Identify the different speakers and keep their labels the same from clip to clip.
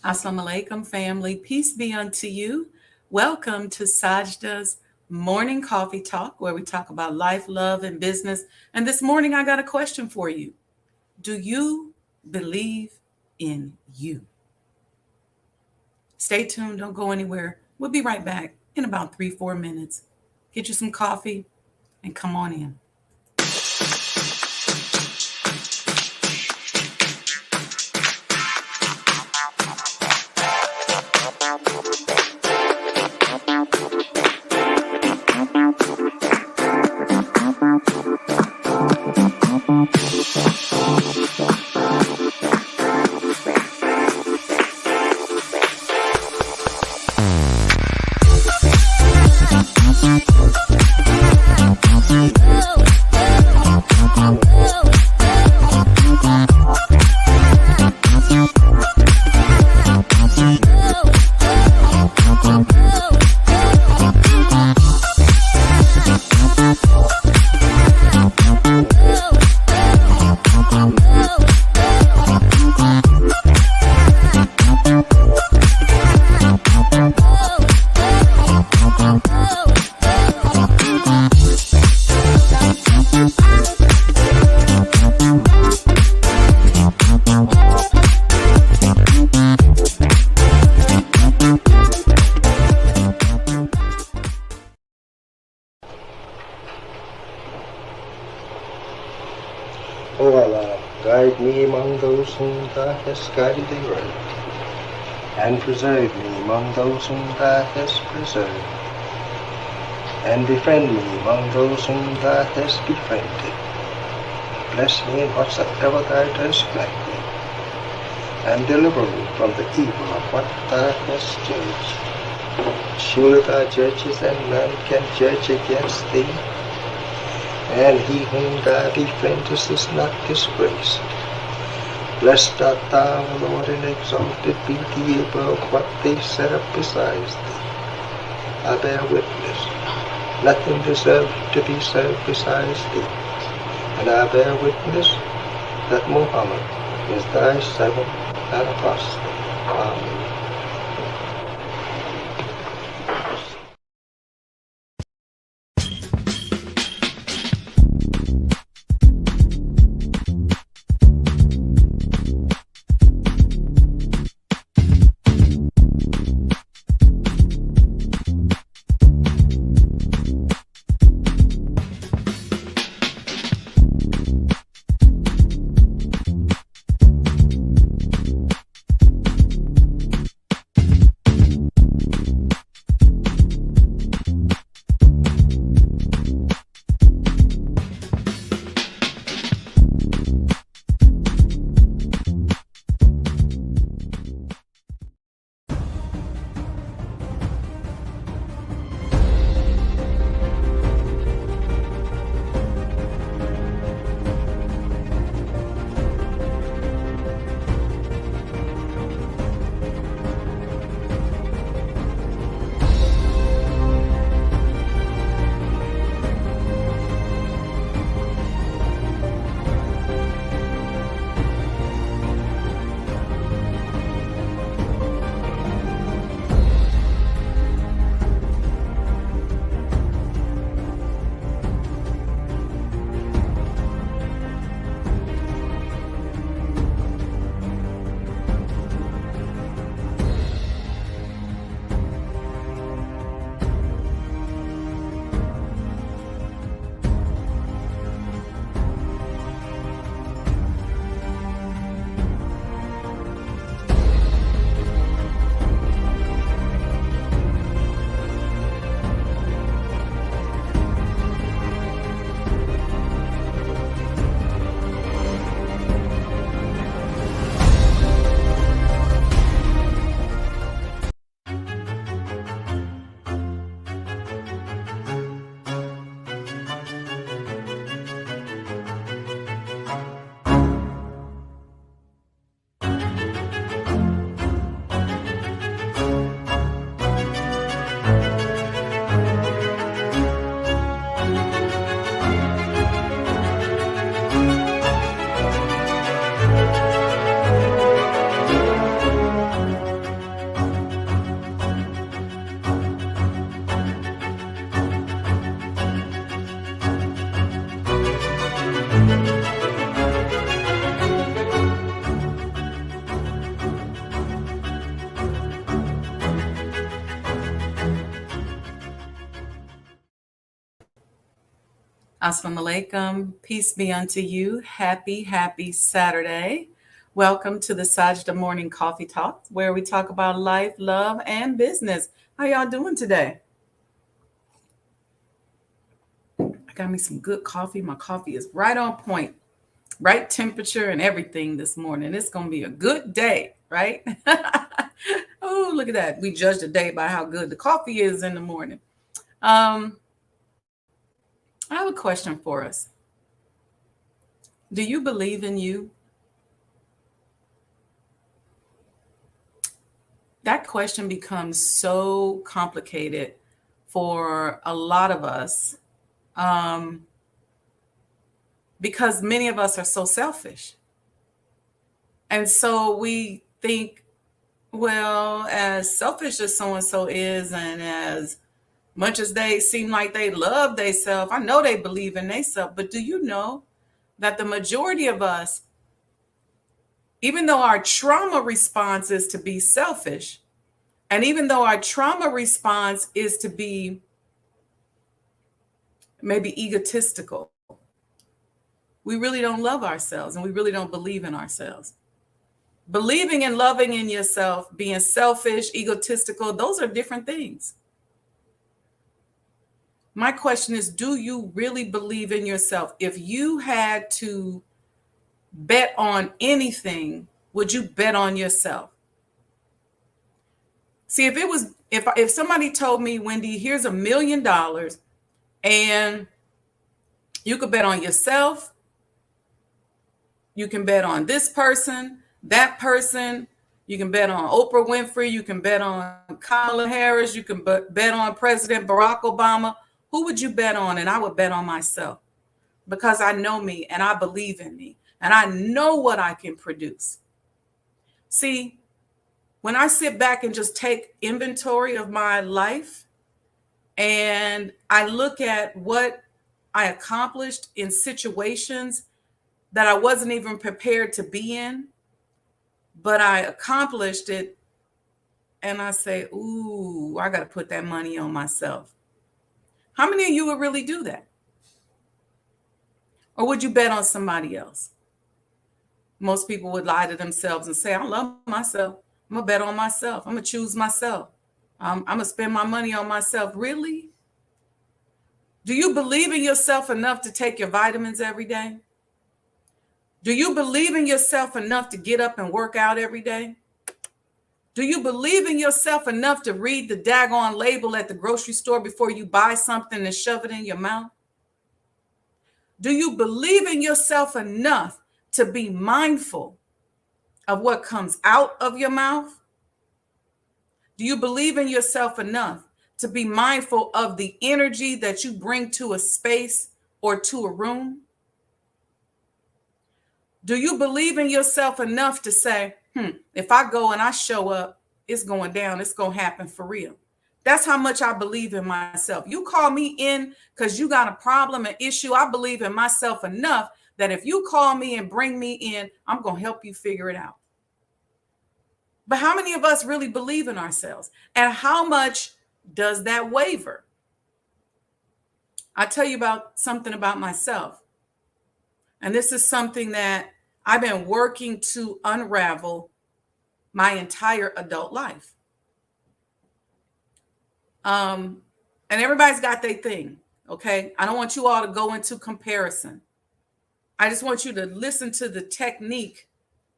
Speaker 1: Assalamu alaikum, family. Peace be unto you. Welcome to Sajdah's Morning Coffee Talk, where we talk about life, love, and business. And this morning, I got a question for you. Do you believe in you? Stay tuned. Don't go anywhere. We'll be right back in about 3-4 minutes. Get you some coffee and come on in.
Speaker 2: O Allah, guide me among those whom Thou hast guided aright, and preserve me among those whom Thou hast preserved, and befriend me among those whom Thou hast befriended. Bless me in whatsoever Thou dost grant me, and deliver me from the evil of what Thou hast judged. Surely Thou judges, and none can judge against Thee, and he whom Thou befriendest is not disgraced. Blessed art Thou, O Lord, and exalted be Thee above what they set up besides Thee. I bear witness, nothing deserves to be served besides Thee, and I bear witness that Muhammad is Thy servant and apostle. Amen.
Speaker 1: Assalamu alaikum. Peace be unto you. Happy Saturday. Welcome to the Sajdah Morning Coffee Talk, where we talk about life, love, and business. How y'all doing today? I got me some good coffee. My coffee is right on point, right temperature and everything this morning. It's going to be a good day, right? Oh, look at that. We judge the day by how good the coffee is in the morning. I have a question for us. Do you believe in you? That question becomes so complicated for a lot of us um, because many of us are so selfish. And so we think, well, as selfish as so and so is, and as much as they seem like they love themselves, I know they believe in themselves, but do you know that the majority of us, even though our trauma response is to be selfish, and even though our trauma response is to be maybe egotistical, we really don't love ourselves and we really don't believe in ourselves. Believing and loving in yourself, being selfish, egotistical, those are different things. My question is, do you really believe in yourself? If you had to bet on anything, would you bet on yourself? See, if somebody told me, Wendy, here's $1 million and you could bet on yourself, you can bet on this person, that person, you can bet on Oprah Winfrey, you can bet on Kamala Harris, you can bet on President Barack Obama. Who would you bet on? And I would bet on myself because I know me and I believe in me and I know what I can produce. See, when I sit back and just take inventory of my life and I look at what I accomplished in situations that I wasn't even prepared to be in, but I accomplished it, and I say, ooh, I got to put that money on myself. How many of you would really do that? Or would you bet on somebody else? Most people would lie to themselves and say, I love myself. I'm going to bet on myself. I'm going to choose myself. I'm going to spend my money on myself. Really? Do you believe in yourself enough to take your vitamins every day? Do you believe in yourself enough to get up and work out every day? Do you believe in yourself enough to read the daggone label at the grocery store before you buy something and shove it in your mouth? Do you believe in yourself enough to be mindful of what comes out of your mouth? Do you believe in yourself enough to be mindful of the energy that you bring to a space or to a room? Do you believe in yourself enough to say, if I go and I show up, it's going down, it's going to happen for real? That's how much I believe in myself. You call me in because you got a problem, an issue. I believe in myself enough that if you call me and bring me in, I'm going to help you figure it out. But how many of us really believe in ourselves? And how much does that waver? I'll tell you about something about myself. And this is something that I've been working to unravel my entire adult life. And everybody's got their thing, okay? I don't want you all to go into comparison. I just want you to listen to the technique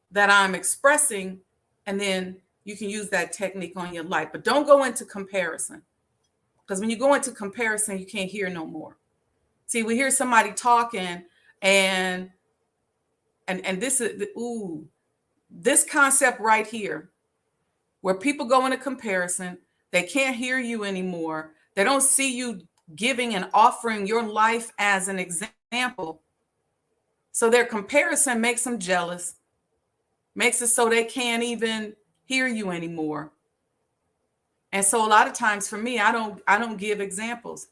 Speaker 1: that I'm expressing, and then you can use that technique on your life. But don't go into comparison, because when you go into comparison, you can't hear no more. See, we hear somebody talking, and this is this concept right here, where people go into comparison, they can't hear you anymore. They don't see you giving and offering your life as an example. So their comparison makes them jealous, makes it so they can't even hear you anymore. And so a lot of times for me, I don't give examples.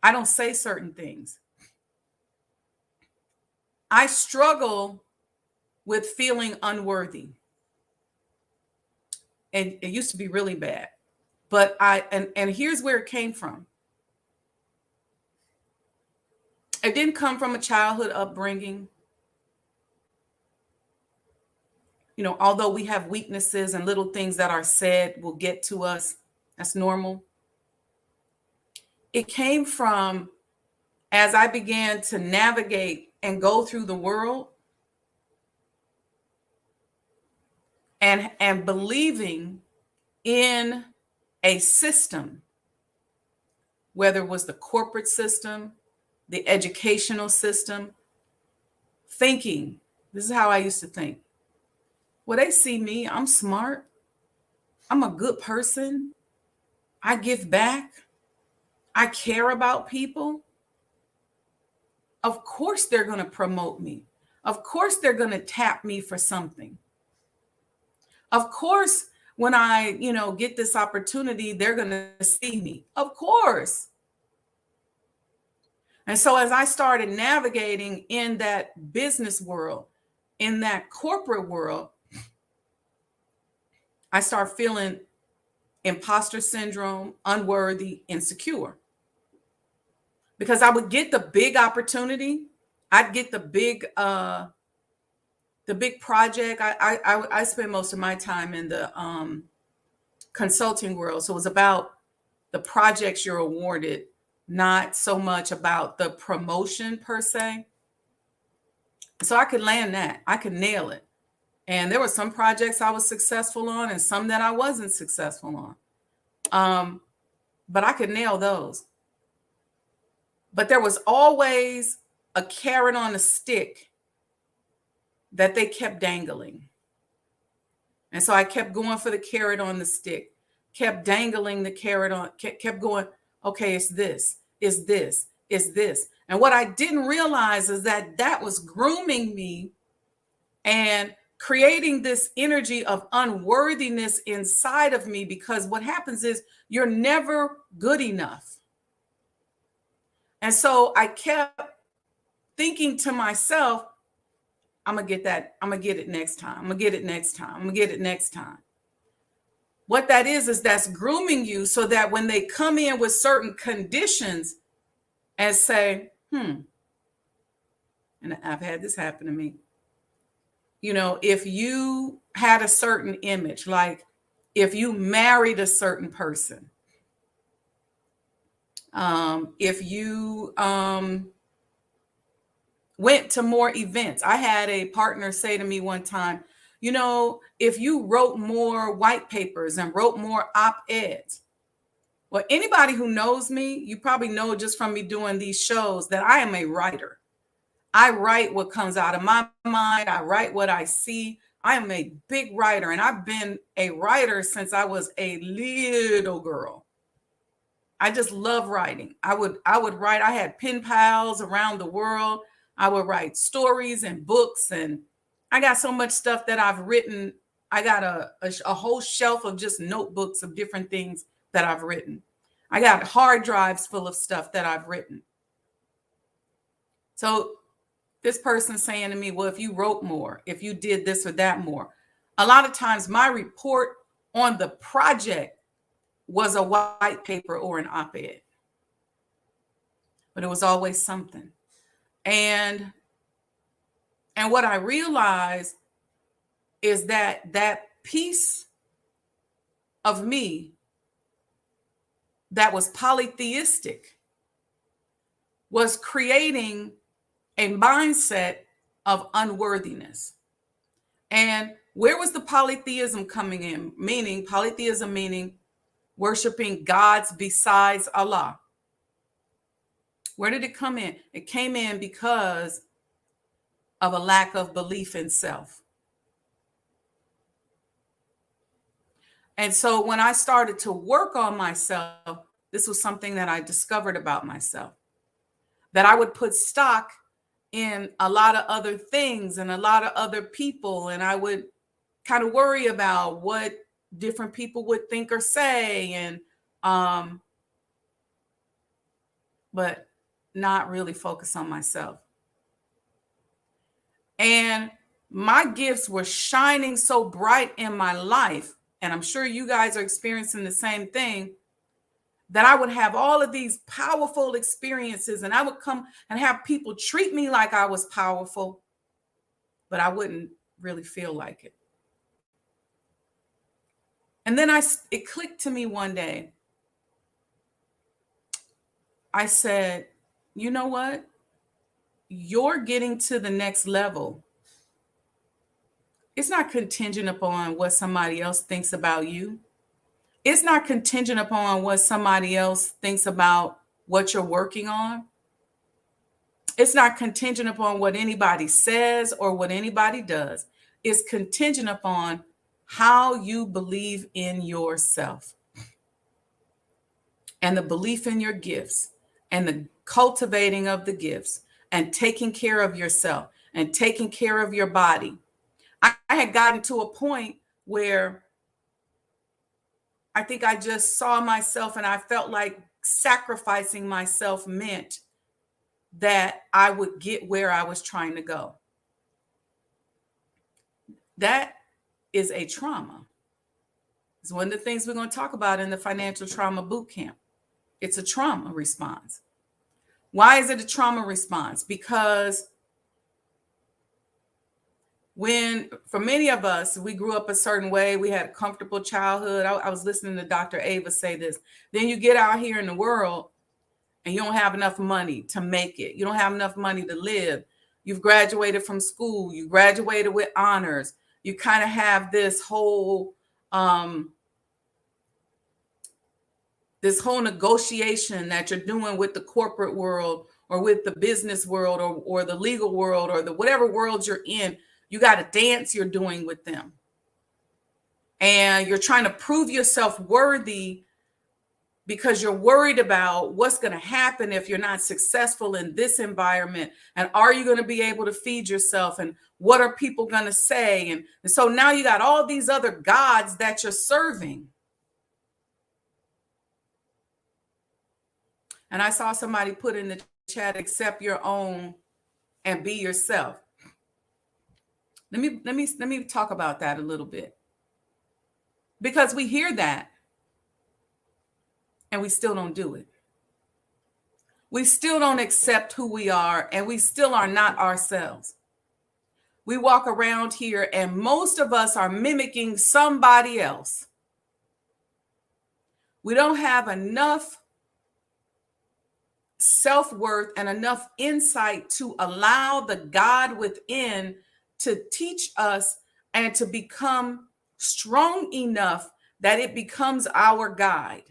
Speaker 1: I don't say certain things. I struggle with feeling unworthy. And it used to be really bad. But and here's where it came from. It didn't come from a childhood upbringing. Although we have weaknesses and little things that are said will get to us, that's normal. It came from as I began to navigate and go through the world and believing in a system, whether it was the corporate system, the educational system, thinking, this is how I used to think. Well, they see me, I'm smart, I'm a good person, I give back, I care about people. Of course, they're going to promote me. Of course, they're going to tap me for something. Of course, when I, get this opportunity, they're going to see me. Of course. And so as I started navigating in that business world, in that corporate world, I started feeling imposter syndrome, unworthy, insecure. Because I would get the big opportunity, I'd get the big project. I spend most of my time in the consulting world, so it was about the projects you're awarded, not so much about the promotion per se. So I could land that, I could nail it. And there were some projects I was successful on and some that I wasn't successful on. But I could nail those. But there was always a carrot on a stick that they kept dangling. And so I kept going for the carrot on the stick, kept dangling the carrot on, kept going, okay, it's this, it's this, it's this. And what I didn't realize is that that was grooming me and creating this energy of unworthiness inside of me, because what happens is you're never good enough. And so I kept thinking to myself, I'm going to get that. I'm going to get it next time. I'm going to get it next time. I'm going to get it next time. What that is that's grooming you so that when they come in with certain conditions and say, and I've had this happen to me. If you had a certain image, like if you married a certain person, if you went to more events. I had a partner say to me one time, if you wrote more white papers and wrote more op-eds. Well, anybody who knows me, you probably know just from me doing these shows that I am a writer. I write what comes out of my mind. I write what I see. I am a big writer, and I've been a writer since I was a little girl. I just love writing. I would write. I had pen pals around the world. I would write stories and books, and I got so much stuff that I've written. I got a whole shelf of just notebooks of different things that I've written. I got hard drives full of stuff that I've written. So this person saying to me, well, if you wrote more, if you did this or that more, a lot of times my report on the project was a white paper or an op-ed, but it was always something. And what I realized is that piece of me that was polytheistic was creating a mindset of unworthiness. And where was the polytheism coming in? Polytheism meaning worshiping gods besides Allah. Where did it come in? It came in because of a lack of belief in self. And so when I started to work on myself, this was something that I discovered about myself, that I would put stock in a lot of other things and a lot of other people. And I would kind of worry about what different people would think or say. And, but not really focus on myself. And my gifts were shining so bright in my life. And I'm sure you guys are experiencing the same thing. that I would have all of these powerful experiences and I would come and have people treat me like I was powerful, but I wouldn't really feel like it. And then it clicked to me one day. I said, you know what? You're getting to the next level. It's not contingent upon what somebody else thinks about you. It's not contingent upon what somebody else thinks about what you're working on. It's not contingent upon what anybody says or what anybody does. It's contingent upon how you believe in yourself and the belief in your gifts and the cultivating of the gifts and taking care of yourself and taking care of your body. I had gotten to a point where I think I just saw myself and I felt like sacrificing myself meant that I would get where I was trying to go. That is a trauma. It's one of the things we're going to talk about in the financial trauma boot camp. It's a trauma response. Why is it a trauma response? Because for many of us, we grew up a certain way. We had a comfortable childhood. I was listening to Dr. Ava say this. Then you get out here in the world and you don't have enough money to make it. You don't have enough money to live. You've graduated from school. You graduated with honors. You kind of have this whole negotiation that you're doing with the corporate world or with the business world or the legal world or the whatever world you're in. You got a dance you're doing with them. And you're trying to prove yourself worthy because you're worried about what's going to happen if you're not successful in this environment. And are you going to be able to feed yourself? And what are people going to say? And so now you got all these other gods that you're serving. And I saw somebody put in the chat, accept your own and be yourself. Let me talk about that a little bit. Because we hear that and we still don't do it. We still don't accept who we are and we still are not ourselves. We walk around here and most of us are mimicking somebody else. We don't have enough self-worth and enough insight to allow the God within to teach us and to become strong enough that it becomes our guide.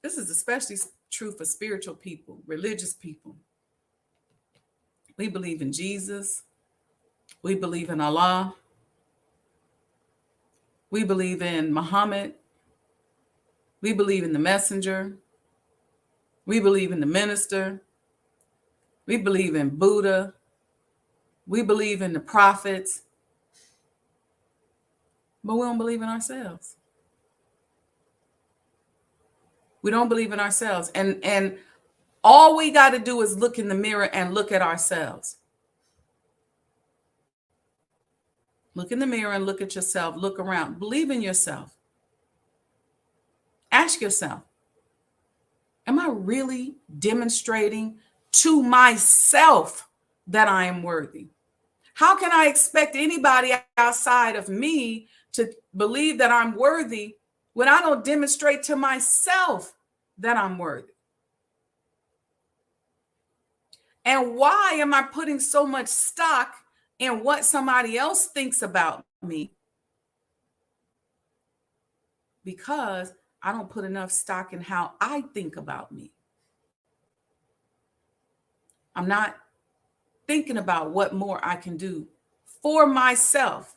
Speaker 1: This is especially true for spiritual people, religious people. We believe in Jesus. We believe in Allah. We believe in Muhammad. We believe in the messenger. We believe in the minister. We believe in Buddha. We believe in the prophets. But we don't believe in ourselves. We don't believe in ourselves. And all we got to do is look in the mirror and look at ourselves. Look in the mirror and look at yourself. Look around. Believe in yourself. Ask yourself, am I really demonstrating to myself that I am worthy? How can I expect anybody outside of me to believe that I'm worthy when I don't demonstrate to myself that I'm worthy? And why am I putting so much stock in what somebody else thinks about me? Because I don't put enough stock in how I think about me. I'm not thinking about what more I can do for myself.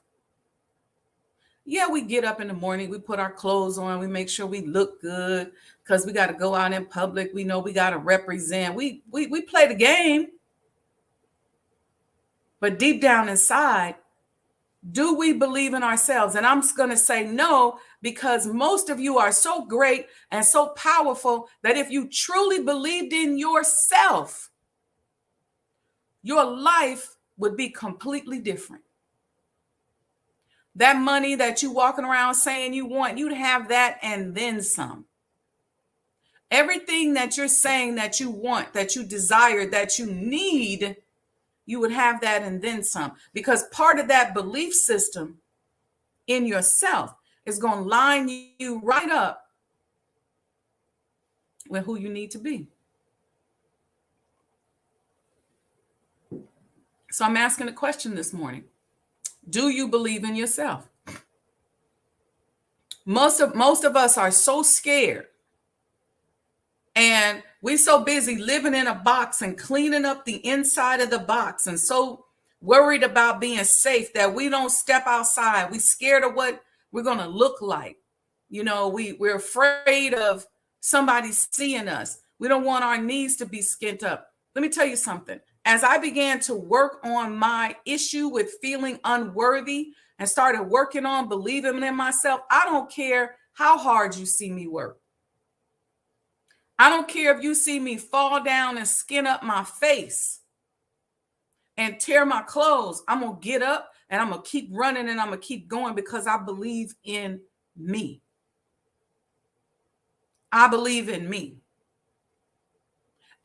Speaker 1: Yeah, we get up in the morning, we put our clothes on, we make sure we look good because we got to go out in public. We know we got to represent. We play the game. But deep down inside, do we believe in ourselves? And I'm going to say no, because most of you are so great and so powerful that if you truly believed in yourself, your life would be completely different. That money that you walking around saying you want, you'd have that and then some. Everything that you're saying that you want, that you desire, that you need, you would have that and then some. Because part of that belief system in yourself is going to line you right up with who you need to be. So I'm asking a question this morning. Do you believe in yourself? Most of us are so scared, and we're so busy living in a box and cleaning up the inside of the box, and so worried about being safe that we don't step outside. We're scared of what we're going to look like. You know, we're afraid of somebody seeing us. We don't want our knees to be skint up. Let me tell you something. As I began to work on my issue with feeling unworthy and started working on believing in myself, I don't care how hard you see me work. I don't care if you see me fall down and skin up my face and tear my clothes. I'm going to get up and I'm going to keep running and I'm going to keep going because I believe in me. I believe in me.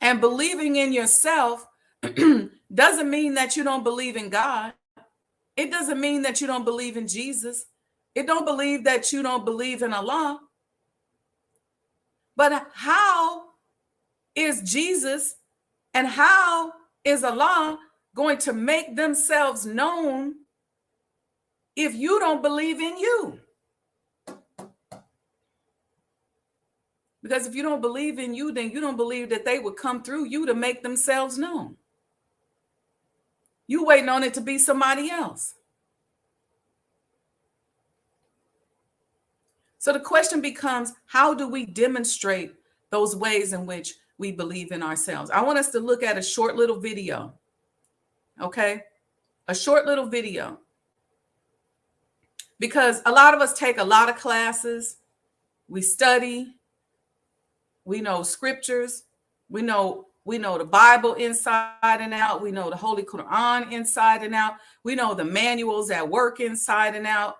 Speaker 1: And believing in yourself doesn't mean that you don't believe in God. It doesn't mean that you don't believe in Jesus. It don't believe that you don't believe in Allah. But how is Jesus and how is Allah going to make themselves known if you don't believe in you? Because if you don't believe in you, then you don't believe that they would come through you to make themselves known. You waiting on it to be somebody else. So the question becomes, how do we demonstrate those ways in which we believe in ourselves? I want us to look at a short little video. Okay? A short little video. Because a lot of us take a lot of classes. We study. We know scriptures. We know the Bible inside and out. We know the Holy Quran inside and out. We know the manuals at work inside and out.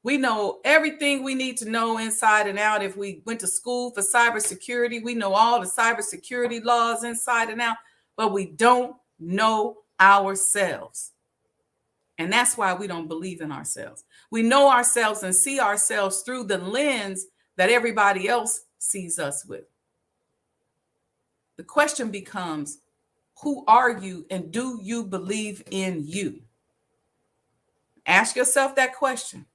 Speaker 1: We know everything we need to know inside and out. If we went to school for cybersecurity, we know all the cybersecurity laws inside and out, but we don't know ourselves. And that's why we don't believe in ourselves. We know ourselves and see ourselves through the lens that everybody else sees us with. The question becomes, who are you and do you believe in you? Ask yourself that question.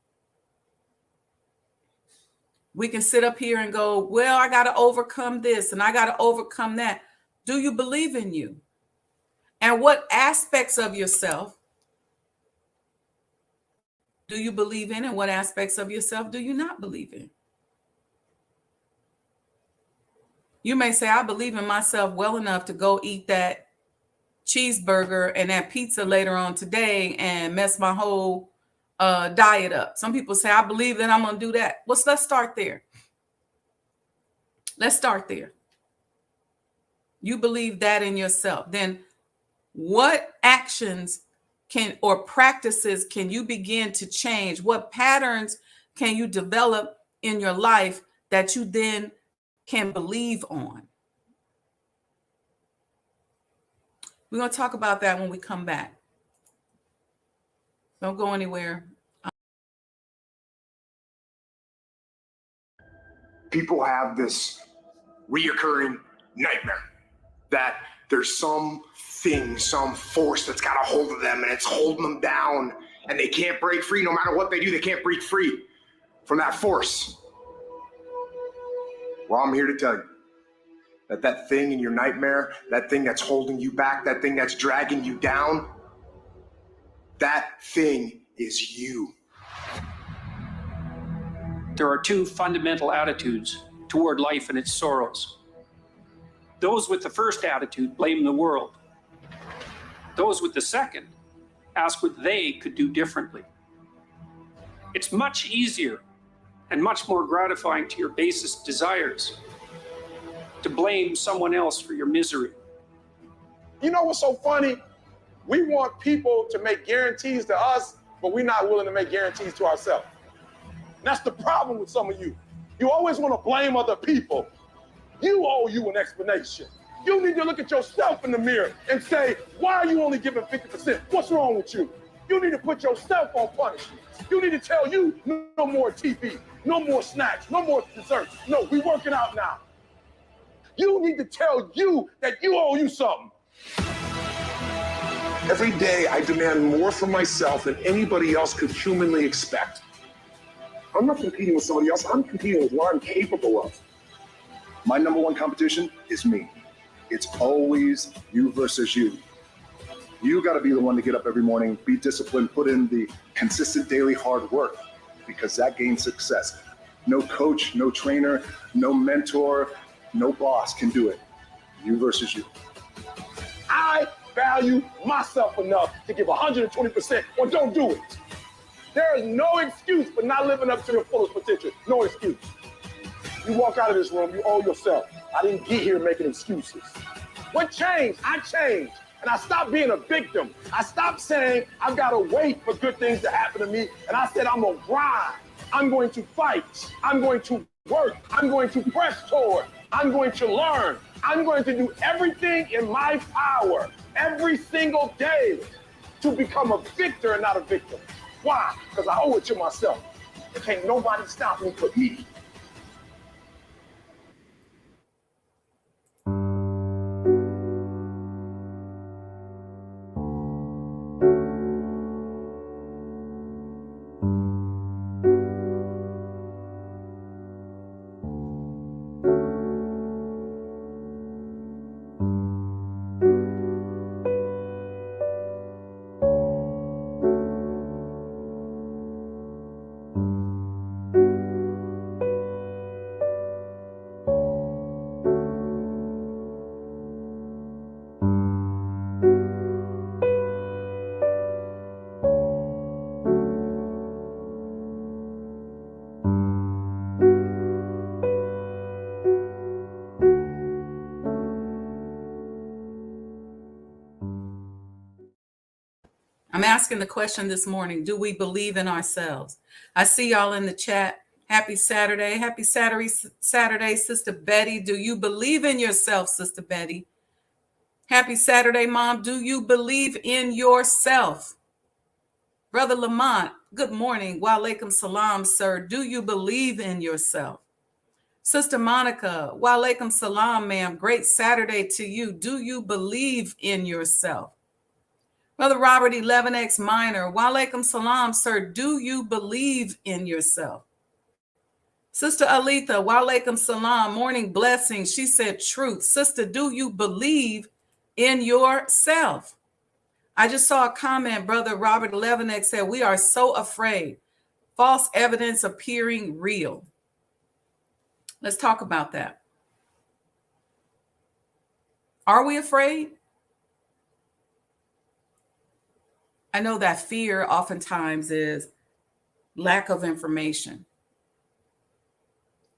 Speaker 1: We can sit up here and go, well, I got to overcome this and I got to overcome that. Do you believe in you? And what aspects of yourself do you believe in, and what aspects of yourself do you not believe in? You may say, I believe in myself well enough to go eat that cheeseburger and that pizza later on today and mess my whole diet up. Some people say, I believe that I'm going to do that. Let's start there. Let's start there. You believe that in yourself. Then what actions or practices can you begin to change? What patterns can you develop in your life that you then can believe on? We're going to talk about that when we come back. Don't go anywhere.
Speaker 3: People have this reoccurring nightmare that there's something, some force that's got a hold of them and it's holding them down and they can't break free. No matter what they do, they can't break free from that force. Well, I'm here to tell you that thing in your nightmare, that thing that's holding you back, that thing that's dragging you down, that thing is you.
Speaker 4: There are two fundamental attitudes toward life and its sorrows. Those with the first attitude blame the world. Those with the second ask what they could do differently. It's much easier and much more gratifying to your basest desires to blame someone else for your misery.
Speaker 5: You know what's so funny? We want people to make guarantees to us but we're not willing to make guarantees to ourselves. And that's the problem with some of you. You always want to blame other people. You owe you an explanation. You need to look at yourself in the mirror and say, why are you only giving 50%? What's wrong with you? You need to put yourself on punishment. You need to tell you no more TV, no more snacks, no more desserts. No, we working out now. You need to tell you that you owe you something.
Speaker 3: Every day I demand more from myself than anybody else could humanly expect. I'm not competing with somebody else. I'm competing with what I'm capable of. My number one competition is me. It's always you versus you. You got to be the one to get up every morning, be disciplined, put in the consistent daily hard work, because that gains success. No coach, no trainer, no mentor, no boss can do it. You versus you.
Speaker 5: I value myself enough to give 120% or don't do it. There is no excuse for not living up to your fullest potential. No excuse. You walk out of this room, you owe yourself. I didn't get here making excuses. What changed? I changed. And I stopped being a victim. I stopped saying I've got to wait for good things to happen to me. And I said I'm going to grind. I'm going to fight. I'm going to work. I'm going to press toward. I'm going to learn. I'm going to do everything in my power every single day to become a victor and not a victim. Why? Because I owe it to myself. There can't nobody stop me but me.
Speaker 1: I'm asking the question this morning, do we believe in ourselves? I see y'all in the chat. Happy Saturday. Happy Saturday, Sister Betty. Do you believe in yourself, Sister Betty? Happy Saturday, Mom. Do you believe in yourself? Brother Lamont, good morning. Wa alaikum salam, sir. Do you believe in yourself? Sister Monica, wa alaikum salam, ma'am. Great Saturday to you. Do you believe in yourself? Brother Robert 11X Minor, wa alaikum salam, sir. Do you believe in yourself? Sister Alita, wa alaikum salam, morning blessings. She said truth. Sister, do you believe in yourself? I just saw a comment, Brother Robert 11X said, we are so afraid. False evidence appearing real. Let's talk about that. Are we afraid? I know that fear oftentimes is lack of information.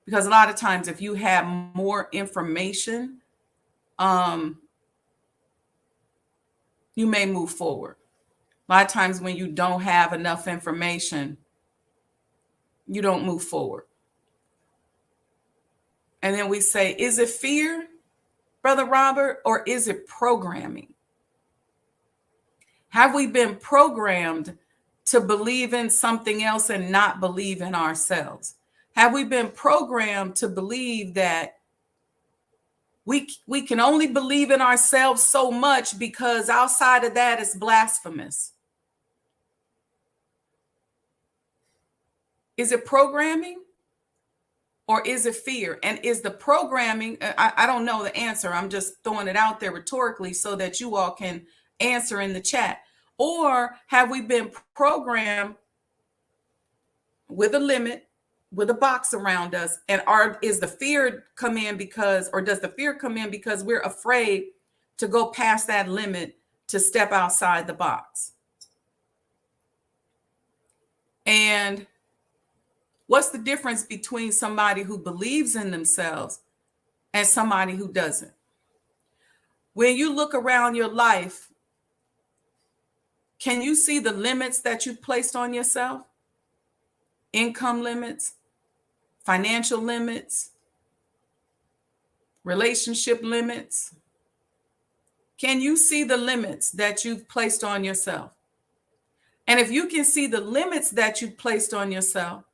Speaker 1: Because a lot of times if you have more information, you may move forward. A lot of times when you don't have enough information, you don't move forward. And then we say, is it fear, Brother Robert, or is it programming? Have we been programmed to believe in something else and not believe in ourselves? Have we been programmed to believe that we can only believe in ourselves so much because outside of that is blasphemous? Is it programming or is it fear? And is the programming, I don't know the answer. I'm just throwing it out there rhetorically so that you all can answer in the chat. Or have we been programmed with a limit, with a box around us, and is the fear come in because, or does the fear come in because we're afraid to go past that limit, to step outside the box? And what's the difference between somebody who believes in themselves and somebody who doesn't? When you look around your life, Can you see the limits that you've placed on yourself? Income limits, financial limits, relationship limits. Can you see the limits that you've placed on yourself? And if you can see the limits that you've placed on yourself,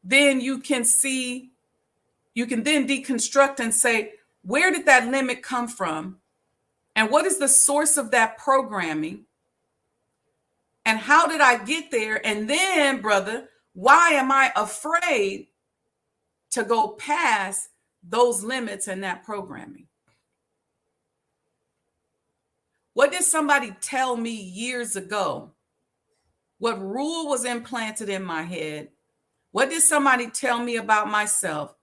Speaker 1: then you can then deconstruct and say, where did that limit come from? And what is the source of that programming? And how did I get there? And then, brother, why am I afraid to go past those limits and that programming? What did somebody tell me years ago? What rule was implanted in my head? What did somebody tell me about myself?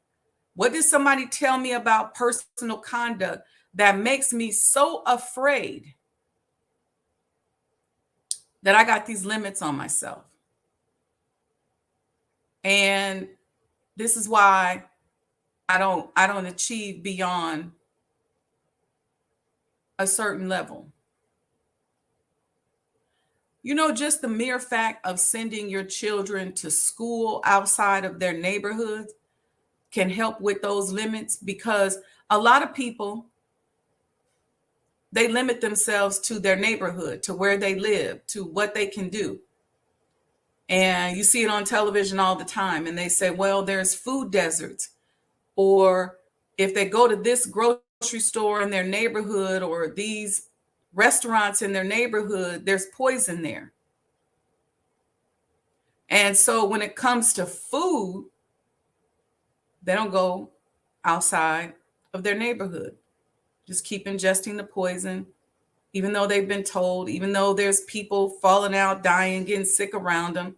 Speaker 1: What did somebody tell me about personal conduct that makes me so afraid that I got these limits on myself? And this is why I don't achieve beyond a certain level. You know, just the mere fact of sending your children to school outside of their neighborhoods can help with those limits, because a lot of people, they limit themselves to their neighborhood, to where they live, to what they can do. And you see it on television all the time. And they say, well, there's food deserts. Or if they go to this grocery store in their neighborhood or these restaurants in their neighborhood, there's poison there. And so when it comes to food, they don't go outside of their neighborhood. Just keep ingesting the poison, even though they've been told, even though there's people falling out, dying, getting sick around them,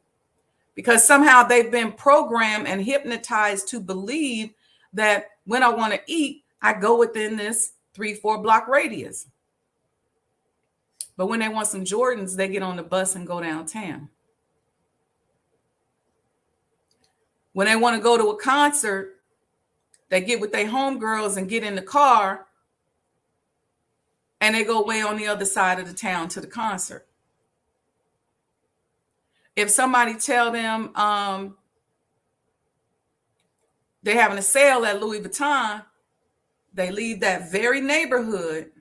Speaker 1: because somehow they've been programmed and hypnotized to believe that when I want to eat, I go within this 3-4 block radius. But when they want some Jordans, they get on the bus and go downtown. When they want to go to a concert, they get with their homegirls and get in the car and they go way on the other side of the town to the concert. If somebody tell them they're having a sale at Louis Vuitton, they leave that very neighborhood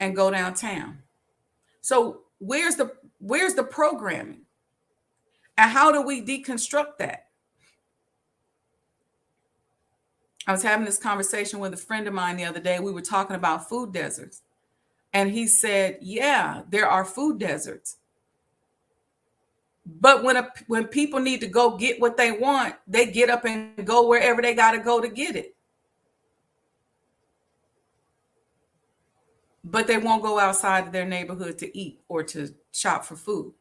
Speaker 1: and go downtown. So where's the programming? And how do we deconstruct that? I was having this conversation with a friend of mine the other day. We were talking about food deserts. And he said, yeah, there are food deserts. But when people need to go get what they want, they get up and go wherever they got to go to get it. But they won't go outside of their neighborhood to eat or to shop for food.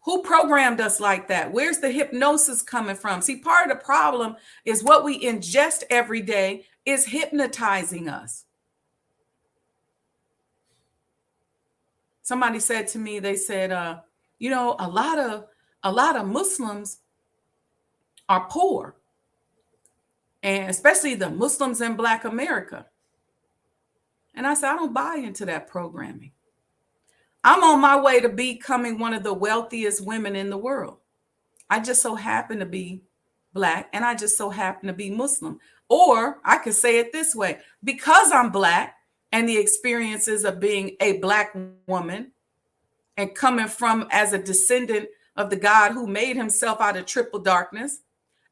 Speaker 1: Who programmed us like that? Where's the hypnosis coming from? See, part of the problem is what we ingest every day is hypnotizing us. Somebody said to me, they said, a lot of Muslims are poor, and especially the Muslims in Black America. And I said, I don't buy into that programming. I'm on my way to becoming one of the wealthiest women in the world. I just so happen to be Black, and I just so happen to be Muslim. Or I could say it this way: because I'm Black and the experiences of being a Black woman and coming from as a descendant of the God who made himself out of triple darkness,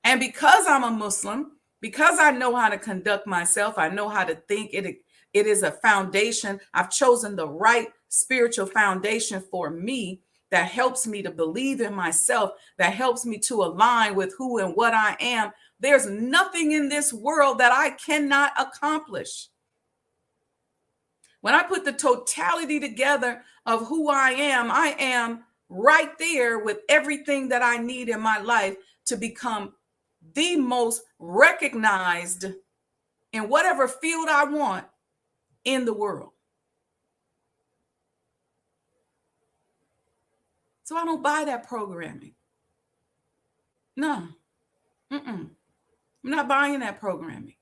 Speaker 1: and because I'm a Muslim, because I know how to conduct myself, I know how to think, it is a foundation. I've chosen the right spiritual foundation for me that helps me to believe in myself, that helps me to align with who and what I am. There's nothing in this world that I cannot accomplish. When I put the totality together of who I am right there with everything that I need in my life to become the most recognized in whatever field I want in the world. So I don't buy that programming. No. I'm not buying that programming.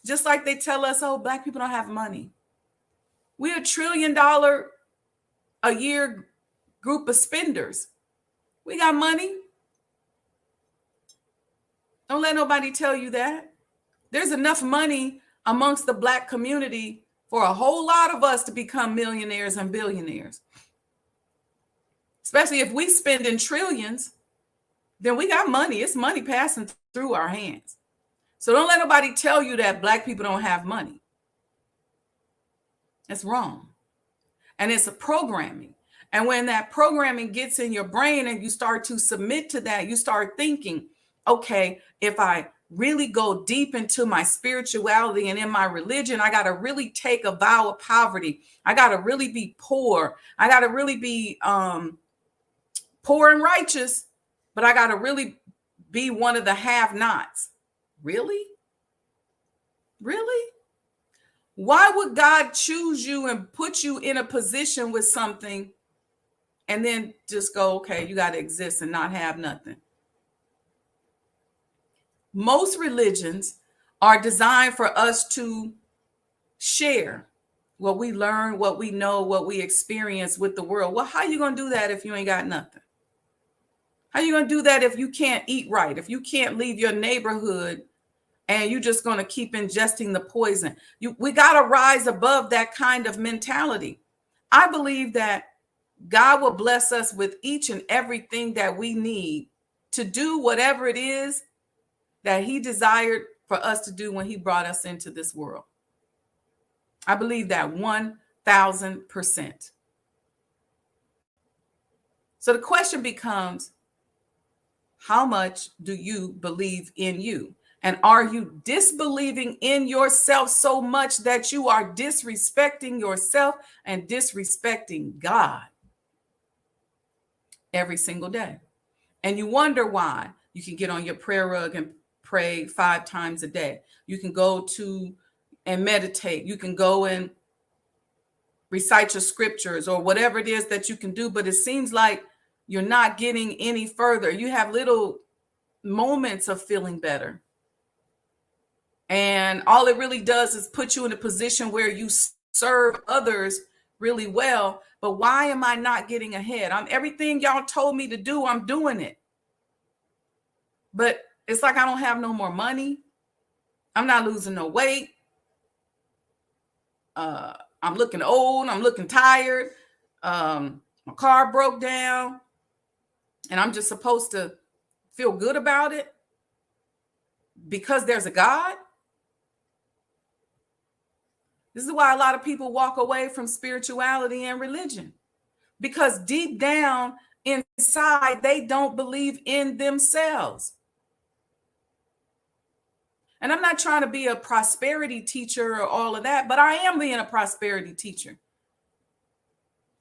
Speaker 1: Just like they tell us, oh, Black people don't have money. We're $1 trillion a year group of spenders. We got money. Don't let nobody tell you that. There's enough money amongst the Black community for a whole lot of us to become millionaires and billionaires. Especially if we spend in trillions, then we got money. It's money passing through our hands. So don't let nobody tell you that Black people don't have money. That's wrong. And it's a programming. And when that programming gets in your brain and you start to submit to that, you start thinking, okay, if I really go deep into my spirituality and in my religion, I got to really take a vow of poverty. I got to really be poor. I got to really be poor and righteous, but I got to really be one of the have-nots. Really? Really? Why would God choose you and put you in a position with something and then just go, okay, you got to exist and not have nothing? Most religions are designed for us to share what we learn, what we know, what we experience with the world. Well, how are you going to do that if you ain't got nothing? How are you going to do that if you can't eat right? If you can't leave your neighborhood and you're just going to keep ingesting the poison? We got to rise above that kind of mentality. I believe that God will bless us with each and everything that we need to do whatever it is that he desired for us to do when he brought us into this world. I believe that 1,000%. So the question becomes, how much do you believe in you? And are you disbelieving in yourself so much that you are disrespecting yourself and disrespecting God every single day? And you wonder why. You can get on your prayer rug and pray 5 times a day. You can go to and meditate. You can go and recite your scriptures or whatever it is that you can do. But it seems like you're not getting any further. You have little moments of feeling better. And all it really does is put you in a position where you serve others really well. But why am I not getting ahead? Everything y'all told me to do, I'm doing it. But it's like I don't have no more money. I'm not losing no weight. I'm looking old. I'm looking tired. My car broke down. And I'm just supposed to feel good about it because there's a God. This is why a lot of people walk away from spirituality and religion, because deep down inside, they don't believe in themselves. And I'm not trying to be a prosperity teacher or all of that, but I am being a prosperity teacher.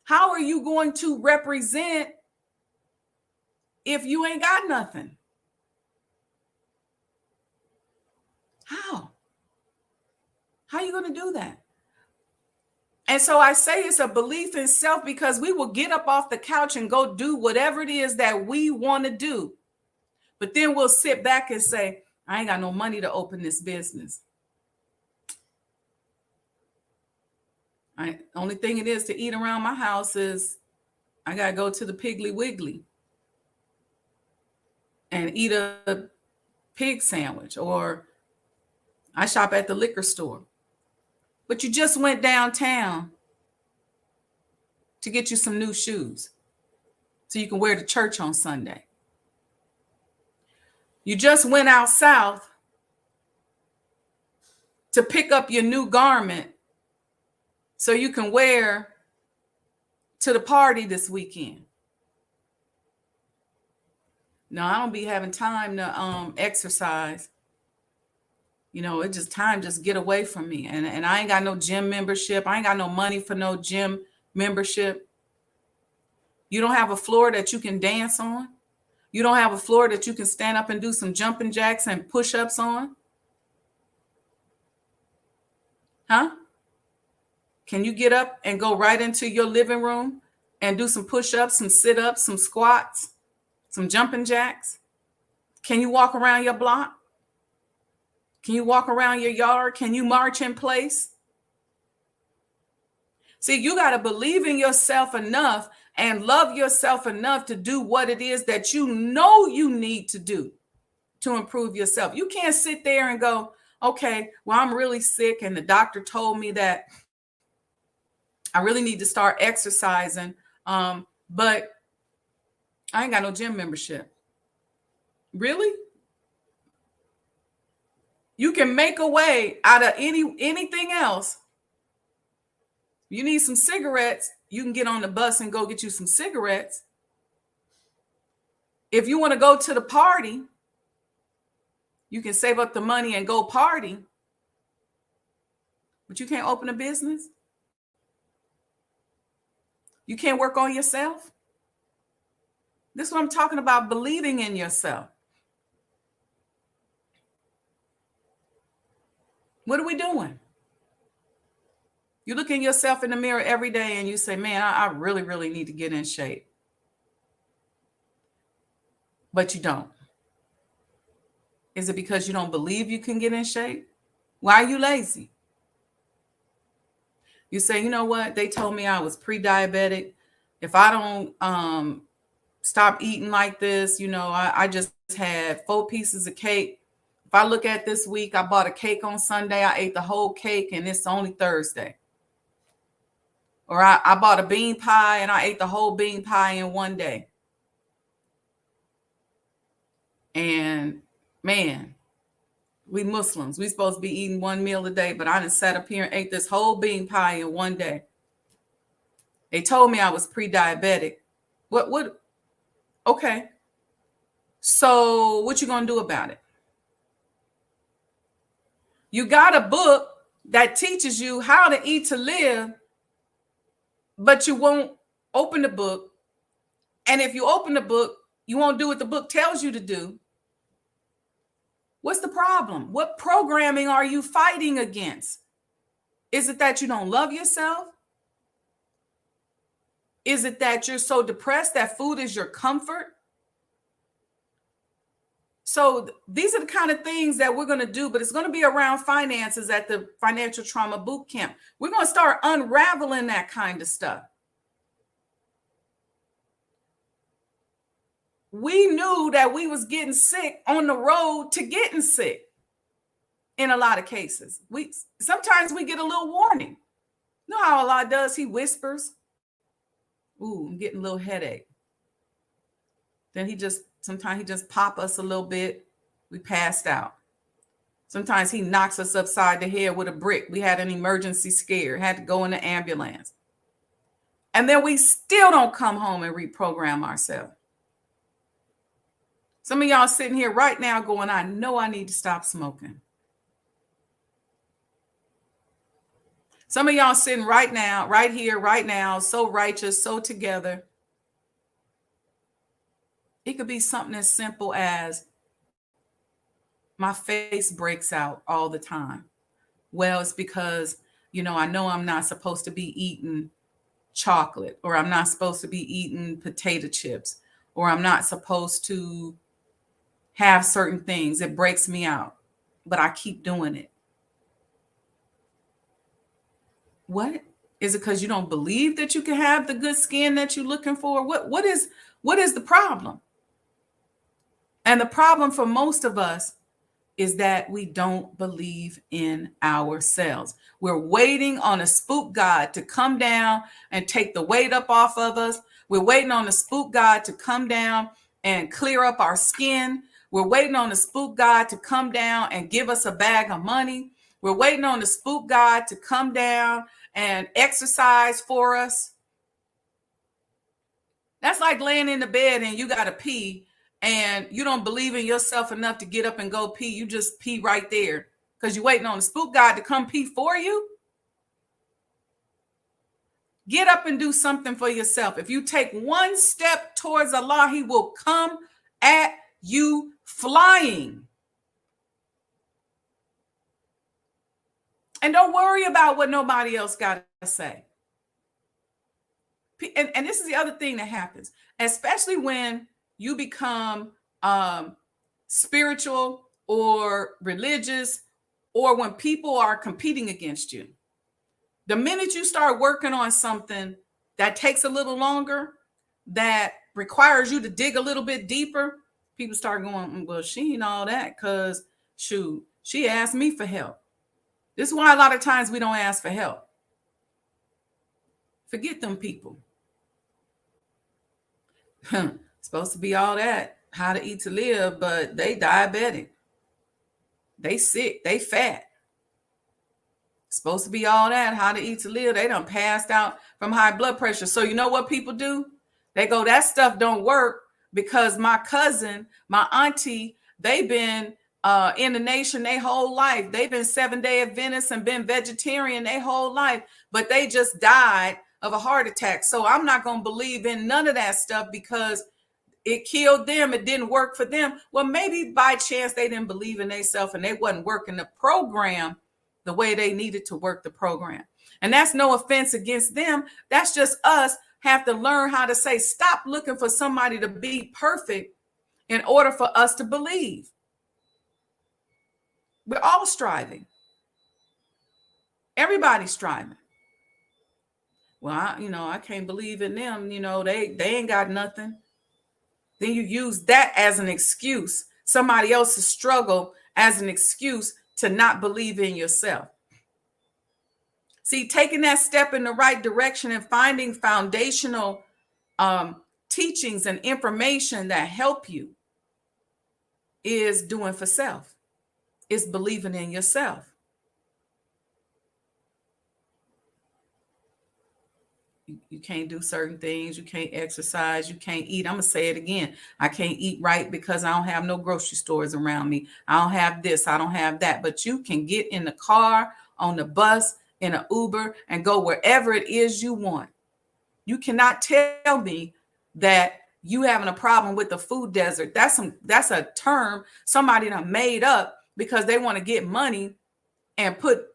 Speaker 1: How are you going to represent if you ain't got nothing? How are you going to do that? And so I say it's a belief in self, because we will get up off the couch and go do whatever it is that we want to do. But then we'll sit back and say, I ain't got no money to open this business. Only thing it is to eat around my house is I got to go to the Piggly Wiggly and eat a pig sandwich, or I shop at the liquor store. But you just went downtown to get you some new shoes so you can wear to church on Sunday. You just went out south to pick up your new garment so you can wear to the party this weekend. No, I don't be having time to exercise. You know, it just time just get away from me. And I ain't got no gym membership. I ain't got no money for no gym membership. You don't have a floor that you can dance on. You don't have a floor that you can stand up and do some jumping jacks and push-ups on. Huh? Can you get up and go right into your living room and do some push-ups, some sit-ups, some squats, some jumping jacks? Can you walk around your block? Can you walk around your yard? Can you march in place? See, you got to believe in yourself enough and love yourself enough to do what it is that you know you need to do to improve yourself. You can't sit there and go, okay, well, I'm really sick and the doctor told me that I really need to start exercising, but I ain't got no gym membership. Really? You can make a way out of anything else. You need some cigarettes, you can get on the bus and go get you some cigarettes. If you want to go to the party, you can save up the money and go party. But you can't open a business. You can't work on yourself. This is what I'm talking about, believing in yourself. What are we doing? You look in yourself in the mirror every day and you say, man, I really, really need to get in shape. But you don't. Is it because you don't believe you can get in shape? Why are you lazy? You say, you know what? They told me I was pre-diabetic. If I don't stop eating like this, I just had 4 pieces of cake. If I look at this week, I bought a cake on Sunday. I ate the whole cake and it's only Thursday. Or I bought a bean pie and I ate the whole bean pie in one day. And man, we Muslims, we supposed to be eating 1 meal a day, but I done sat up here and ate this whole bean pie in one day. They told me I was pre-diabetic. What? Okay. So what you gonna do about it? You got a book that teaches you how to eat to live, but you won't open the book. And if you open the book, you won't do what the book tells you to do. What's the problem? What programming are you fighting against? Is it that you don't love yourself? Is it that you're so depressed that food is your comfort? So these are the kind of things that we're going to do, but it's going to be around finances at the Financial Trauma Boot Camp. We're going to start unraveling that kind of stuff. We knew that we was getting sick on the road to getting sick. In a lot of cases, sometimes we get a little warning. You know how Allah does? He whispers, "Ooh, I'm getting a little headache." Then sometimes he just pop us a little bit. We passed out. Sometimes he knocks us upside the head with a brick. We had an emergency scare, had to go in the ambulance. And then we still don't come home and reprogram ourselves. Some of y'all sitting here right now going, I know I need to stop smoking. Some of y'all sitting right now, right here, right now, so righteous, so together. It could be something as simple as my face breaks out all the time. Well, it's because, I know I'm not supposed to be eating chocolate, or I'm not supposed to be eating potato chips, or I'm not supposed to have certain things. It breaks me out, but I keep doing it. What? Is it because you don't believe that you can have the good skin that you're looking for? What is the problem? And the problem for most of us is that we don't believe in ourselves. We're waiting on a spook God to come down and take the weight up off of us. We're waiting on a spook God to come down and clear up our skin. We're waiting on the spook God to come down and give us a bag of money. We're waiting on the spook God to come down and exercise for us. That's like laying in the bed and you got to pee and you don't believe in yourself enough to get up and go pee. You just pee right there because you're waiting on the spook God to come pee for you. Get up and do something for yourself. If you take one step towards Allah, He will come at you flying. And don't worry about what nobody else got to say. And this is the other thing that happens, especially when you become spiritual or religious, or when people are competing against you. The minute you start working on something that takes a little longer, that requires you to dig a little bit deeper, people start going, well, she ain't all that because, shoot, she asked me for help. This is why a lot of times we don't ask for help. Forget them people. Supposed to be all that, how to eat to live, but they diabetic. They sick, they fat. Supposed to be all that, how to eat to live. They done passed out from high blood pressure. So you know what people do? They go, that stuff don't work because my cousin, my auntie, they've been in the nation their whole life. They've been 7-day Adventists and been vegetarian their whole life, but they just died of a heart attack. So I'm not going to believe in none of that stuff because it killed them. It didn't work for them. Well, maybe by chance they didn't believe in themselves and they wasn't working the program the way they needed to work the program. And that's no offense against them. That's just us have to learn how to say, stop looking for somebody to be perfect in order for us to believe. We're all striving. Everybody's striving. Well, I can't believe in them. They ain't got nothing. Then you use that as an excuse, somebody else's struggle as an excuse to not believe in yourself. See, taking that step in the right direction and finding foundational teachings and information that help you is doing for self. It's believing in yourself. You can't do certain things. You can't exercise. You can't eat. I'm going to say it again. I can't eat right because I don't have no grocery stores around me. I don't have this. I don't have that. But you can get in the car, on the bus, in an Uber, and go wherever it is you want. You cannot tell me that you having a problem with the food desert. That's a term somebody done made up because they want to get money and put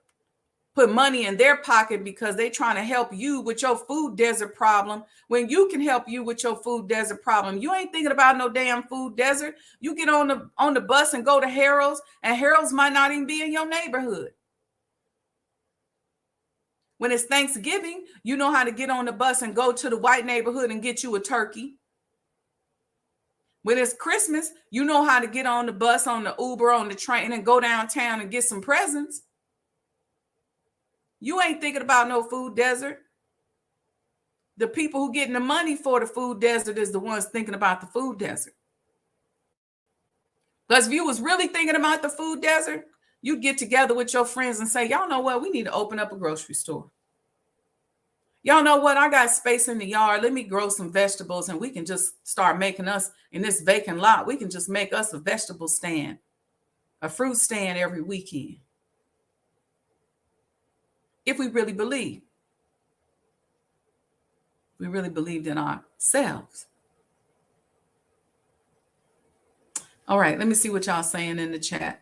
Speaker 1: money in their pocket because they're trying to help you with your food desert problem when you can help you with your food desert problem. You ain't thinking about no damn food desert. You get on the bus and go to Harold's, and Harold's might not even be in your neighborhood. When it's Thanksgiving, you know how to get on the bus and go to the white neighborhood and get you a turkey. When it's Christmas, you know how to get on the bus, on the Uber, on the train, and go downtown and get some presents. You ain't thinking about no food desert. The people who getting the money for the food desert is the ones thinking about the food desert. Because if you was really thinking about the food desert, you'd get together with your friends and say, y'all know what? We need to open up a grocery store. Y'all know what? I got space in the yard. Let me grow some vegetables and we can just start making us in this vacant lot. We can just make us a vegetable stand, a fruit stand every weekend. If we really believe. We really believed in ourselves. All right, let me see what y'all saying in the chat.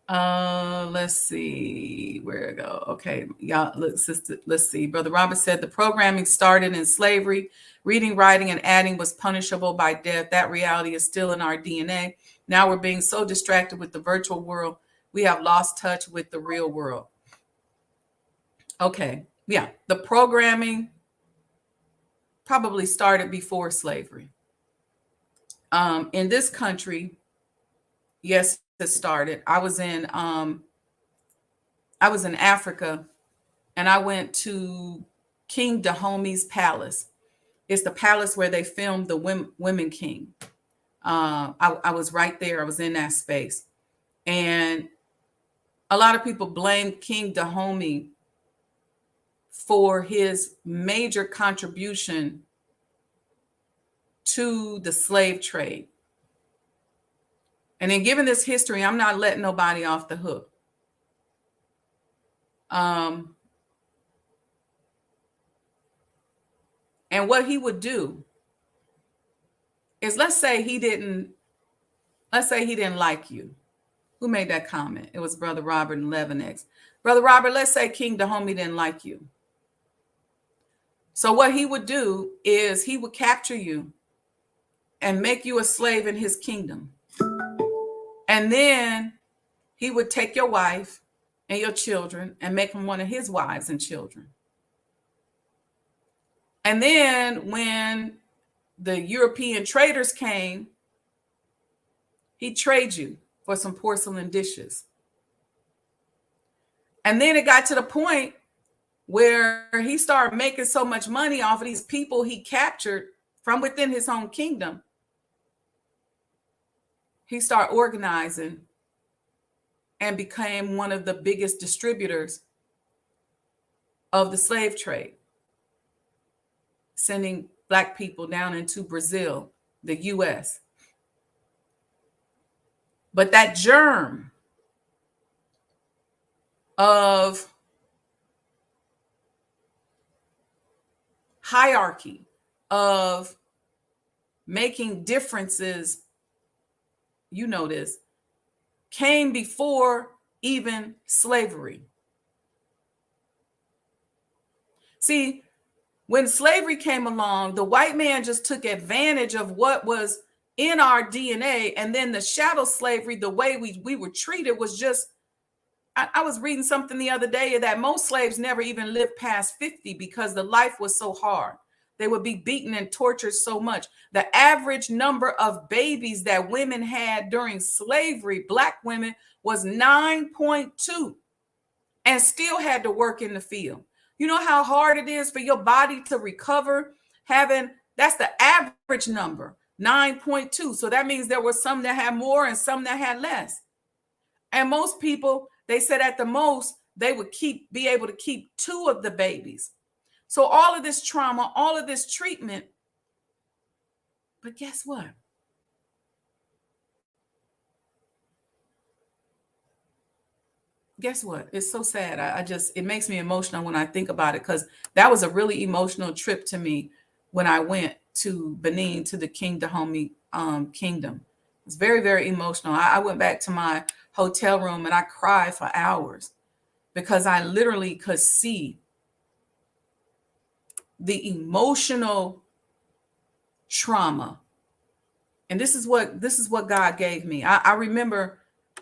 Speaker 1: Let's see where to go. Okay, y'all look, sister. Let's see. Brother Robert said the programming started in slavery. Reading, writing, and adding was punishable by death. That reality is still in our DNA. Now we're being so distracted with the virtual world, we have lost touch with the real world. Okay, yeah, the programming probably started before slavery. In this country, yes, it started. I was in Africa, and I went to King Dahome's palace. It's the palace where they filmed the Women King. I was right there. I was in that space, and a lot of people blame King Dahomey for his major contribution to the slave trade. And in giving this history, I'm not letting nobody off the hook. And what he would do is, let's say he didn't like you. Who made that comment? It was Brother Robert and Levinex. Brother Robert, let's say King Dahomey didn't like you. So what he would do is he would capture you and make you a slave in his kingdom. And then he would take your wife and your children and make them one of his wives and children. And then when the European traders came, he'd trade you for some porcelain dishes. And then it got to the point where he started making so much money off of these people he captured from within his own kingdom. He started organizing and became one of the biggest distributors of the slave trade, sending Black people down into Brazil, the US. But that germ of hierarchy, of making differences, you know this, came before even slavery. See, when slavery came along, the white man just took advantage of what was in our DNA. And then the shadow slavery, the way we were treated was just, I was reading something the other day that most slaves never even lived past 50 because the life was so hard. They would be beaten and tortured so much. The average number of babies that women had during slavery, Black women, was 9.2 and still had to work in the field. You know how hard it is for your body to recover that's the average number, 9.2. So that means there were some that had more and some that had less. And most people, they said at the most, they would be able to keep 2 of the babies. So all of this trauma, all of this treatment, but guess what? Guess what? It's so sad. It makes me emotional when I think about it, because that was a really emotional trip to me when I went to Benin, to the King Dahomey kingdom. It's very, very emotional. I went back to my hotel room and I cried for hours because I literally could see the emotional trauma. And this is what God gave me. I remember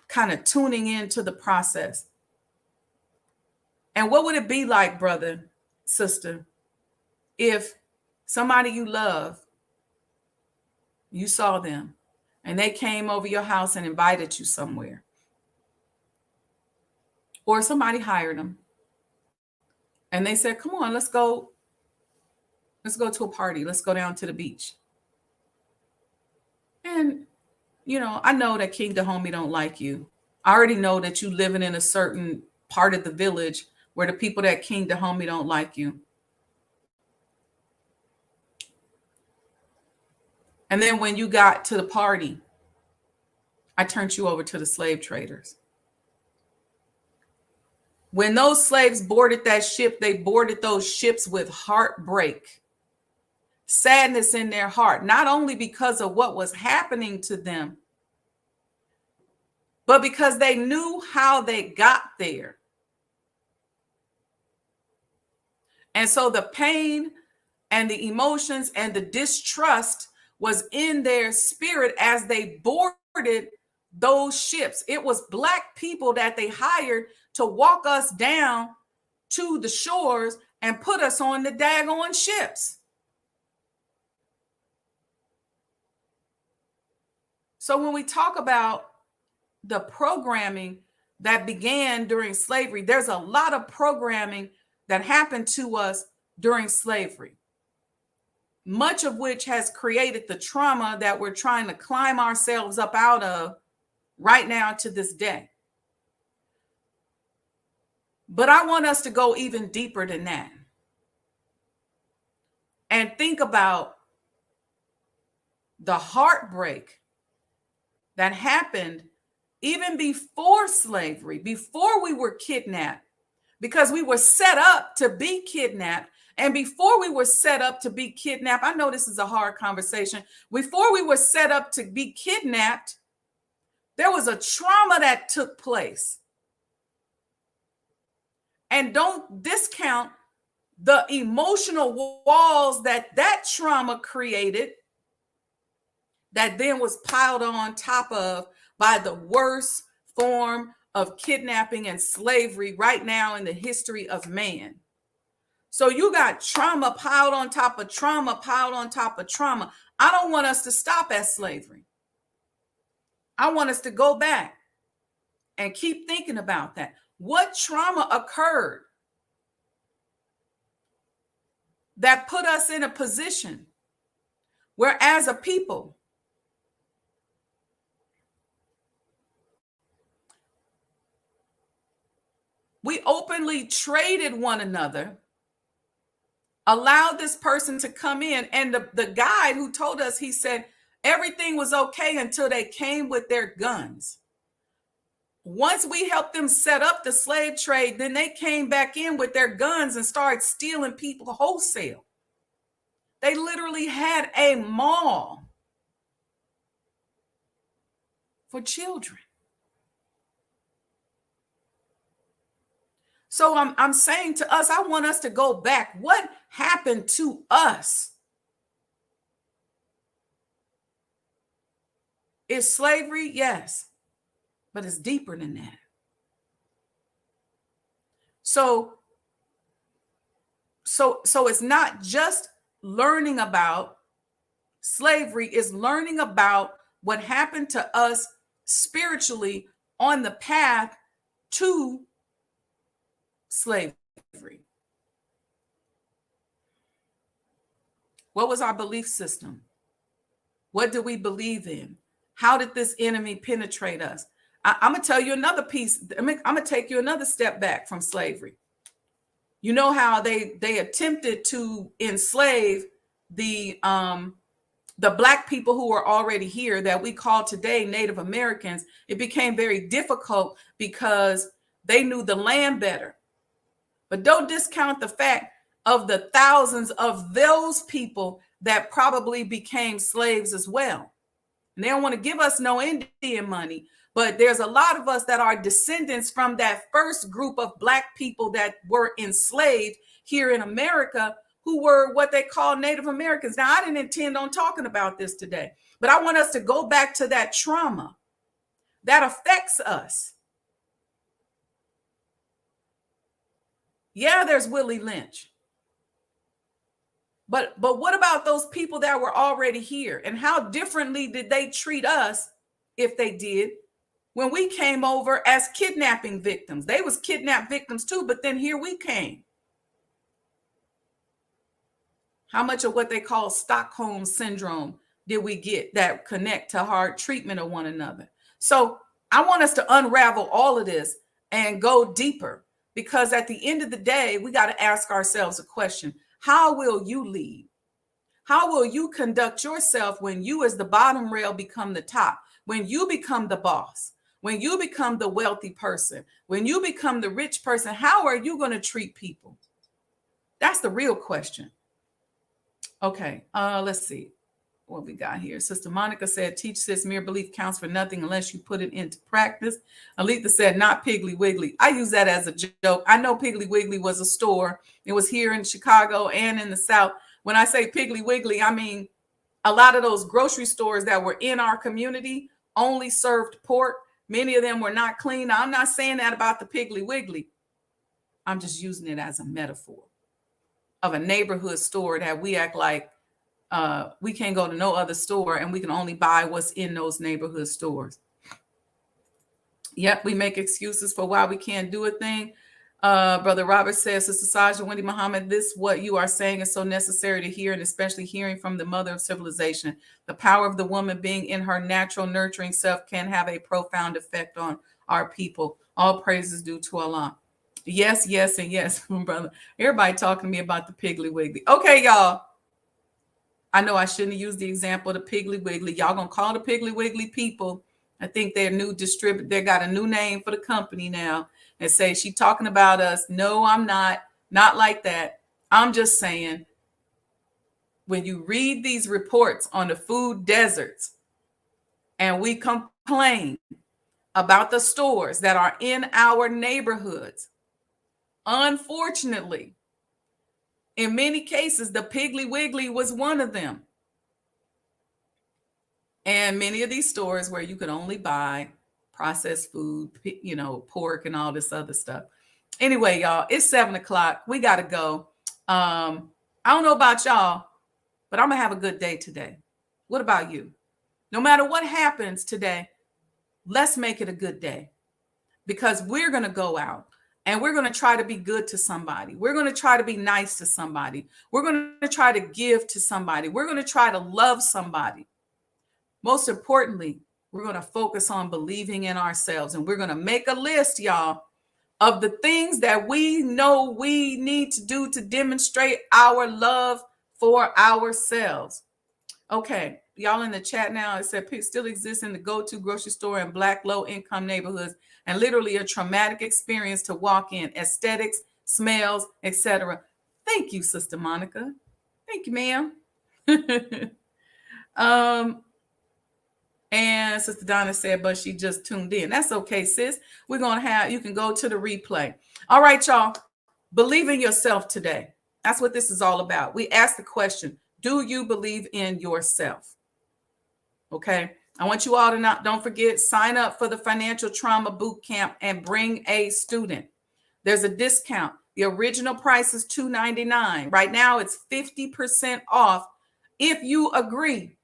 Speaker 1: kind of tuning into the process. And what would it be like, brother, sister, if somebody you love, you saw them and they came over your house and invited you somewhere, or somebody hired them and they said, come on, let's go to a party. Let's go down to the beach. And, I know that King Dahomey don't like you. I already know that you living in a certain part of the village where the people that King Dahomey don't like you. And then when you got to the party, I turned you over to the slave traders. When those slaves boarded that ship, they boarded those ships with heartbreak, sadness in their heart, not only because of what was happening to them, but because they knew how they got there. And so the pain and the emotions and the distrust was in their spirit as they boarded those ships. It was Black people that they hired to walk us down to the shores and put us on the daggone ships. So when we talk about the programming that began during slavery, there's a lot of programming that happened to us during slavery, much of which has created the trauma that we're trying to climb ourselves up out of right now to this day. But I want us to go even deeper than that and think about the heartbreak that happened even before slavery, before we were kidnapped, because we were set up to be kidnapped. And before we were set up to be kidnapped, I know this is a hard conversation. Before we were set up to be kidnapped, there was a trauma that took place. And don't discount the emotional walls that trauma created, that then was piled on top of by the worst form of kidnapping and slavery right now in the history of man. So you got trauma piled on top of trauma, piled on top of trauma. I don't want us to stop at slavery. I want us to go back and keep thinking about that. What trauma occurred that put us in a position where, as a people, we openly traded one another, allowed this person to come in, and the guide who told us, he said everything was okay until they came with their guns. Once we helped them set up the slave trade, then they came back in with their guns and started stealing people wholesale. They literally had a mall for children. So I'm saying to us, I want us to go back. What happened to us? Is slavery? Yes, but it's deeper than that. So it's not just learning about slavery, it's learning about what happened to us spiritually on the path to slavery. What was our belief system? What do we believe in? How did this enemy penetrate us? I'm going to tell you another piece. I'm going to take you another step back from slavery. You know how they attempted to enslave the black people who were already here that we call today Native Americans. It became very difficult because they knew the land better. But don't discount the fact of the thousands of those people that probably became slaves as well. And they don't want to give us no Indian money, but there's a lot of us that are descendants from that first group of black people that were enslaved here in America, who were what they call Native Americans. Now, I didn't intend on talking about this today, but I want us to go back to that trauma that affects us. Yeah, there's Willie Lynch. But what about those people that were already here? And how differently did they treat us, if they did, when we came over as kidnapping victims? They was kidnapped victims too, but then here we came. How much of what they call Stockholm syndrome did we get that connect to hard treatment of one another? So I want us to unravel all of this and go deeper, because at the end of the day, we got to ask ourselves a question. How will you lead? How will you conduct yourself when you, as the bottom rail, become the top? When you become the boss? When you become the wealthy person? When you become the rich person? How are you going to treat people? That's the real question. Okay, let's see what we got here. Sister Monica said, teach sis, mere belief counts for nothing unless you put it into practice. Alita said, not Piggly Wiggly. I use that as a joke. I know Piggly Wiggly was a store. It was here in Chicago and in the South. When I say Piggly Wiggly, I mean a lot of those grocery stores that were in our community only served pork. Many of them were not clean. Now, I'm not saying that about the Piggly Wiggly. I'm just using it as a metaphor of a neighborhood store that we act like we can't go to no other store and we can only buy what's in those neighborhood stores. Yep, we make excuses for why we can't do a thing. Brother Robert says, Sister Sajdah, Wendy Muhammad, this what you are saying is so necessary to hear, and especially hearing from the mother of civilization. The power of the woman being in her natural nurturing self can have a profound effect on our people. All praises due to Allah. Yes, yes, and yes, brother. Everybody talking to me about the Piggly Wiggly. Okay, y'all. I know I shouldn't have used the example of the Piggly Wiggly. Y'all gonna call the Piggly Wiggly people. I think they're new distributor. They got a new name for the company now and say she talking about us. No, I'm not. Not like that. I'm just saying, when you read these reports on the food deserts and we complain about the stores that are in our neighborhoods, unfortunately, in many cases, the Piggly Wiggly was one of them. And many of these stores where you could only buy processed food, pork and all this other stuff. Anyway, y'all, it's 7:00. We got to go. I don't know about y'all, but I'm going to have a good day today. What about you? No matter what happens today, let's make it a good day, because we're going to go out and we're going to try to be good to somebody. We're going to try to be nice to somebody. We're going to try to give to somebody. We're going to try to love somebody. Most importantly, we're going to focus on believing in ourselves, and we're going to make a list, y'all, of the things that we know we need to do to demonstrate our love for ourselves. Okay, y'all in the chat now, it said still exists in the go-to grocery store in Black low-income neighborhoods, and literally a traumatic experience to walk in. Aesthetics, smells, etc. Thank you, Sister Monica. Thank you, ma'am. And Sister Donna said, but she just tuned in. That's okay, sis. You can go to the replay. All right, y'all. Believe in yourself today. That's what this is all about. We ask the question, do you believe in yourself? Okay. I want you all to don't forget, sign up for the Financial Trauma Boot Camp and bring a student. There's a discount. The original price is $299. Right now, it's 50% off if you agree,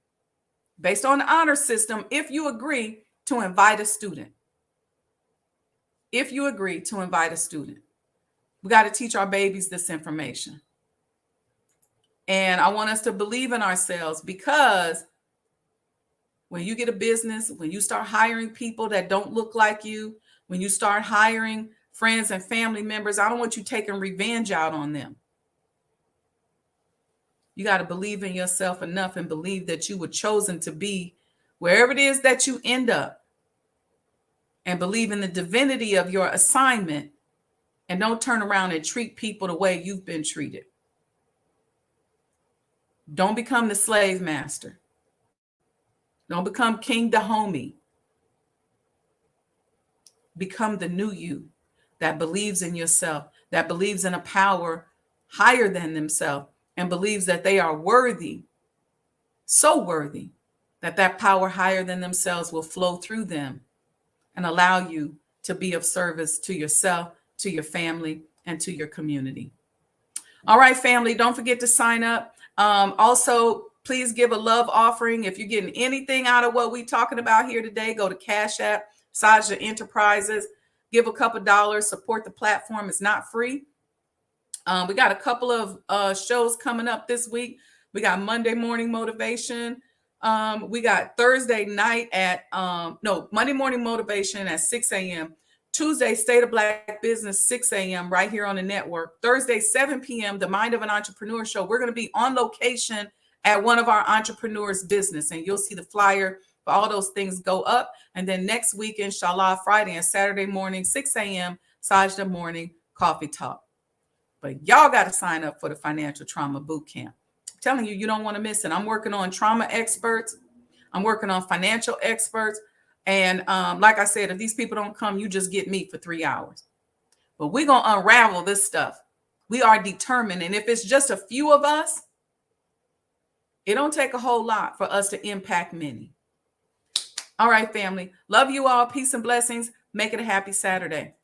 Speaker 1: based on the honor system, if you agree to invite a student. If you agree to invite a student. We got to teach our babies this information. And I want us to believe in ourselves, because when you get a business, when you start hiring people that don't look like you, when you start hiring friends and family members, I don't want you taking revenge out on them. You got to believe in yourself enough and believe that you were chosen to be wherever it is that you end up, and believe in the divinity of your assignment, and don't turn around and treat people the way you've been treated. Don't become the slave master. Don't become King Dahomey. Become the new you that believes in yourself, that believes in a power higher than themselves, and believes that they are worthy, so worthy, that that power higher than themselves will flow through them and allow you to be of service to yourself, to your family, and to your community. All right, family, don't forget to sign up. Also, please give a love offering. If you're getting anything out of what we're talking about here today, go to Cash App, Sajdah Enterprises, give a couple dollars, support the platform. It's not free. We got a couple of shows coming up this week. We got Monday Morning Motivation. We got Thursday night Monday Morning Motivation at 6 a.m. Tuesday, State of Black Business, 6 a.m. right here on the network. Thursday, 7 p.m., The Mind of an Entrepreneur Show. We're going to be on location at one of our entrepreneurs' business, and you'll see the flyer for all those things go up. And then next week, inshallah, Friday and Saturday morning, 6 a.m., Sajdah Morning Coffee Talk. But y'all got to sign up for the Financial Trauma Boot Camp. I'm telling you, you don't want to miss it. I'm working on trauma experts. I'm working on financial experts. And like I said, if these people don't come, you just get me for 3 hours. But we're going to unravel this stuff. We are determined. And if it's just a few of us, it don't take a whole lot for us to impact many. All right, family. Love you all. Peace and blessings. Make it a happy Saturday.